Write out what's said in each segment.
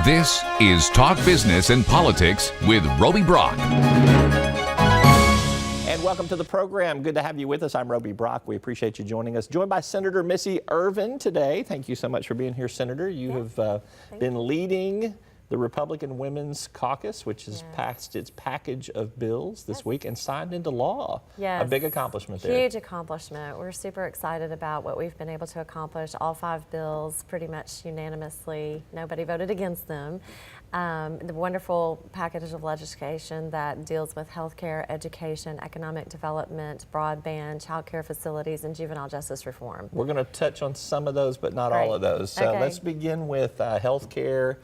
This is Talk Business and Politics with Roby Brock. And welcome to the program. Good to have you with us. I'm Roby Brock. We appreciate you joining us. Joined by Senator Missy Irvin today. Thank you so much for being here, Senator. You have been leading the Republican Women's Caucus, which has passed its package of bills this week and signed into law. Yes. A big accomplishment there. Huge accomplishment. We're super excited about what we've been able to accomplish. All 5 bills pretty much unanimously. Nobody voted against them. The wonderful package of legislation that deals with healthcare, education, economic development, broadband, child care facilities, and juvenile justice reform. We're going to touch on some of those, but not all of those. So let's begin with healthcare.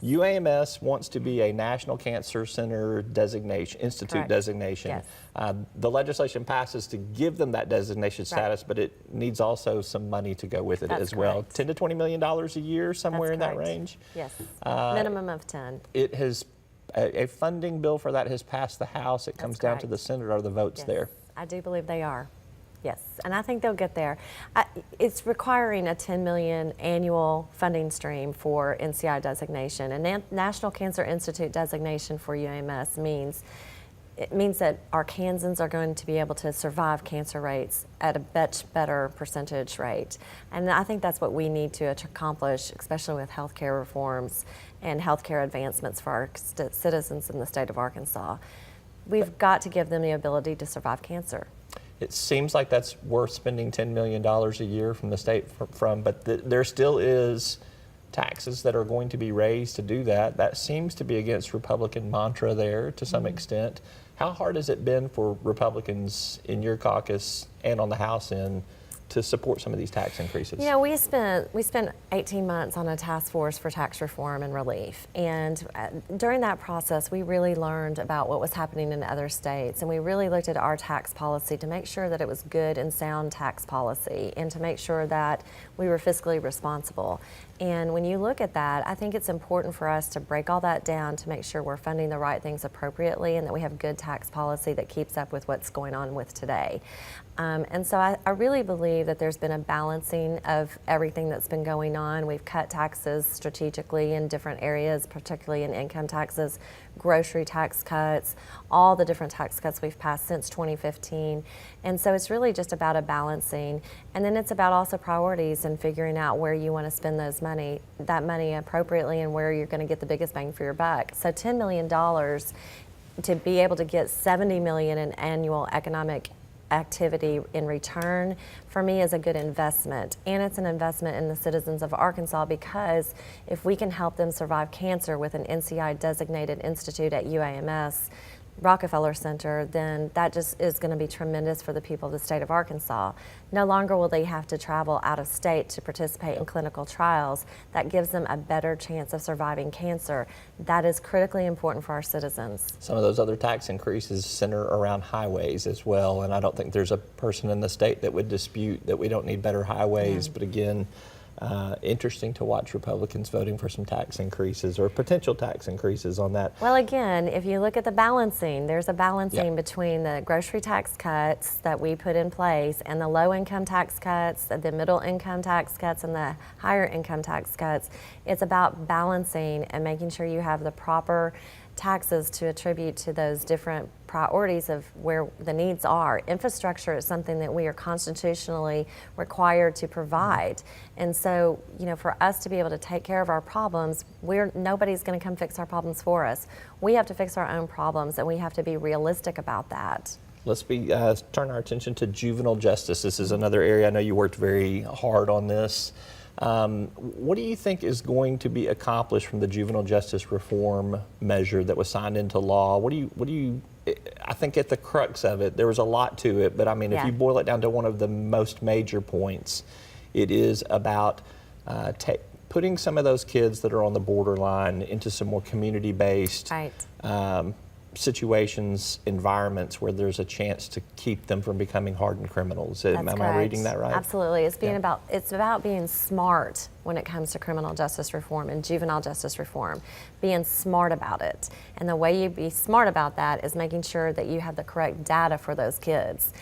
UAMS wants to be a National Cancer Center designation, Institute designation. The legislation passes to give them that designation status, but it needs also some money to go with it as well. $10 to $20 million a year, somewhere in that range. Yes, minimum of 10. It has a funding bill for that has passed the House. It comes down to the Senate. Are the votes there? I do believe they are. Yes, and I think they'll get there. It's requiring a $10 million annual funding stream for NCI designation, and National Cancer Institute designation for UAMS means that our Kansans are going to be able to survive cancer rates at a much better percentage rate. And I think that's what we need to accomplish, especially with healthcare reforms and healthcare advancements for our citizens in the state of Arkansas. We've got to give them the ability to survive cancer. It seems like that's worth spending $10 million a year from the state but there still is taxes that are going to be raised to do that. That seems to be against Republican mantra there to some extent. How hard has it been for Republicans in your caucus and on the House end to support some of these tax increases? You know, we spent 18 months on a task force for tax reform and relief, and during that process we really learned about what was happening in other states, and we really looked at our tax policy to make sure that it was good and sound tax policy and to make sure that we were fiscally responsible. And when you look at that, I think it's important for us to break all that down to make sure we're funding the right things appropriately and that we have good tax policy that keeps up with what's going on with today. And so I really believe that there's been a balancing of everything that's been going on. We've cut taxes strategically in different areas, particularly in income taxes, grocery tax cuts, all the different tax cuts we've passed since 2015. And so it's really just about a balancing. And then it's about also priorities and figuring out where you want to spend that money appropriately and where you're going to get the biggest bang for your buck. So $10 million to be able to get $70 million in annual economic activity in return, for me, is a good investment. And it's an investment in the citizens of Arkansas, because if we can help them survive cancer with an NCI designated institute at UAMS Rockefeller Center, then that just is going to be tremendous for the people of the state of Arkansas. No longer will they have to travel out of state to participate in clinical trials. That gives them a better chance of surviving cancer. That is critically important for our citizens. Some of those other tax increases center around highways as well, and I don't think there's a person in the state that would dispute that we don't need better highways, but again, interesting to watch Republicans voting for some tax increases or potential tax increases on that. Well, again, if you look at the balancing, there's a balancing between the grocery tax cuts that we put in place and the low income tax cuts, the middle income tax cuts, and the higher income tax cuts. It's about balancing and making sure you have the proper taxes to attribute to those different priorities of where the needs are. Infrastructure is something that we are constitutionally required to provide. And so, you know, for us to be able to take care of our problems, nobody's going to come fix our problems for us. We have to fix our own problems, and we have to be realistic about that. Let's turn our attention to juvenile justice. This is another area. I know you worked very hard on this. What do you think is going to be accomplished from the juvenile justice reform measure that was signed into law? I think at the crux of it, there was a lot to it, but I mean, if you boil it down to one of the most major points, it is about putting some of those kids that are on the borderline into some more community-based situations, environments where there's a chance to keep them from becoming hardened criminals. Am I reading that right? Absolutely. It's about being smart when it comes to criminal justice reform and juvenile justice reform, being smart about it. And the way you be smart about that is making sure that you have the correct data for those kids.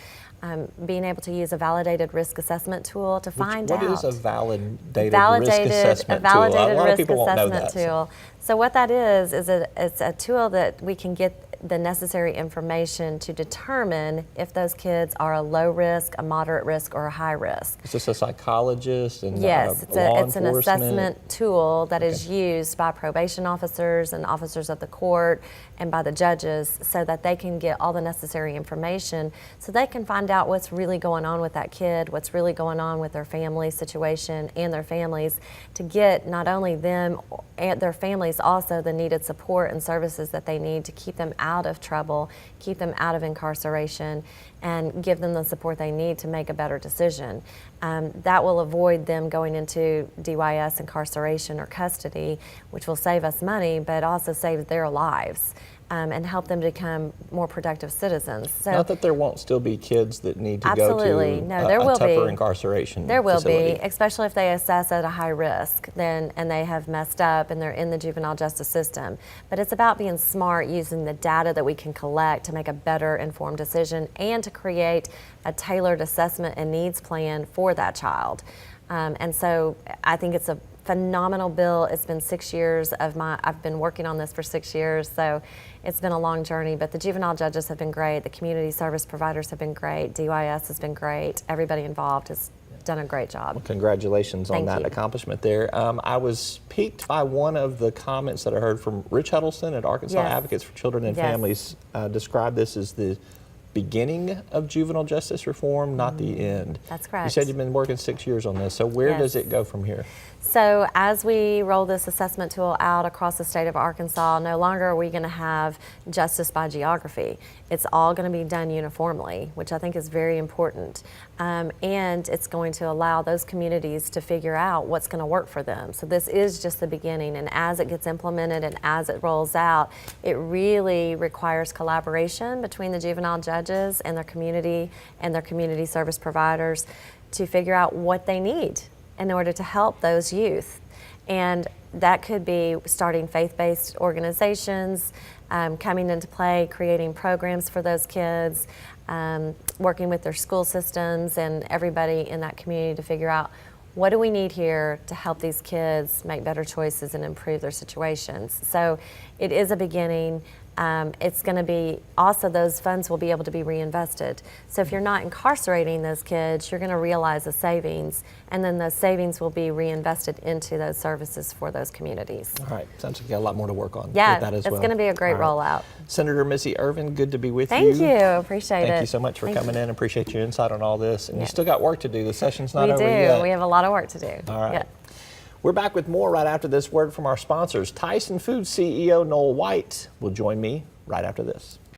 being able to use a validated risk assessment tool to find out. What is a validated risk assessment tool? Validated A lot of risk people won't know assessment that. tool. So what that is it's a tool that we can get the necessary information to determine if those kids are a low risk, a moderate risk, or a high risk. Is this a psychologist and Yes, law it's an assessment tool that is used by probation officers and officers of the court and by the judges so that they can get all the necessary information so they can find out what's really going on with that kid, what's really going on with their family situation and their families, to get not only them and their families also the needed support and services that they need to keep them out of trouble, keep them out of incarceration, and give them the support they need to make a better decision. That will avoid them going into DYS, incarceration, or custody, which will save us money, but also save their lives. And help them become more productive citizens. So, not that there won't still be kids that need to absolutely. go to No, there a will tougher be. incarceration There will facility. be, especially if they assess at a high risk and they have messed up and they're in the juvenile justice system. But it's about being smart, using the data that we can collect to make a better informed decision and to create a tailored assessment and needs plan for that child. And so I think it's a phenomenal bill. It's been 6 years I've been working on this for 6 years, so it's been a long journey, but the juvenile judges have been great, the community service providers have been great, DYS has been great, everybody involved has done a great job. Well, congratulations on Thank that you. accomplishment there. I was piqued by one of the comments that I heard from Rich Huddleston at Arkansas Yes. Advocates for Children and Yes. Families. Described this as the beginning of juvenile justice reform, not the end. That's correct. You said you've been working 6 years on this, so where Yes. does it go from here? So as we roll this assessment tool out across the state of Arkansas, no longer are we going to have justice by geography. It's all going to be done uniformly, which I think is very important. And it's going to allow those communities to figure out what's going to work for them. So this is just the beginning, and as it gets implemented and as it rolls out, it really requires collaboration between the juvenile judges and their community service providers to figure out what they need in order to help those youth. And that could be starting faith-based organizations, coming into play, creating programs for those kids, working with their school systems and everybody in that community to figure out what do we need here to help these kids make better choices and improve their situations. So it is a beginning. It's going to be also, those funds will be able to be reinvested. So if you're not incarcerating those kids, you're going to realize the savings, and then those savings will be reinvested into those services for those communities. All right, sounds like you got a lot more to work on with Yeah, that as it's well. going to be a great All right. rollout. Senator Missy Irvin, good to be with you. Thank you, appreciate it. Thank you so much for Thank coming you. in. Appreciate your insight on all this. And you Yes. still got work to do. The session's not We over do. yet. We have a lot of work to do. All right. Yeah. We're back with more right after this word from our sponsors. Tyson Foods CEO Noel White will join me right after this.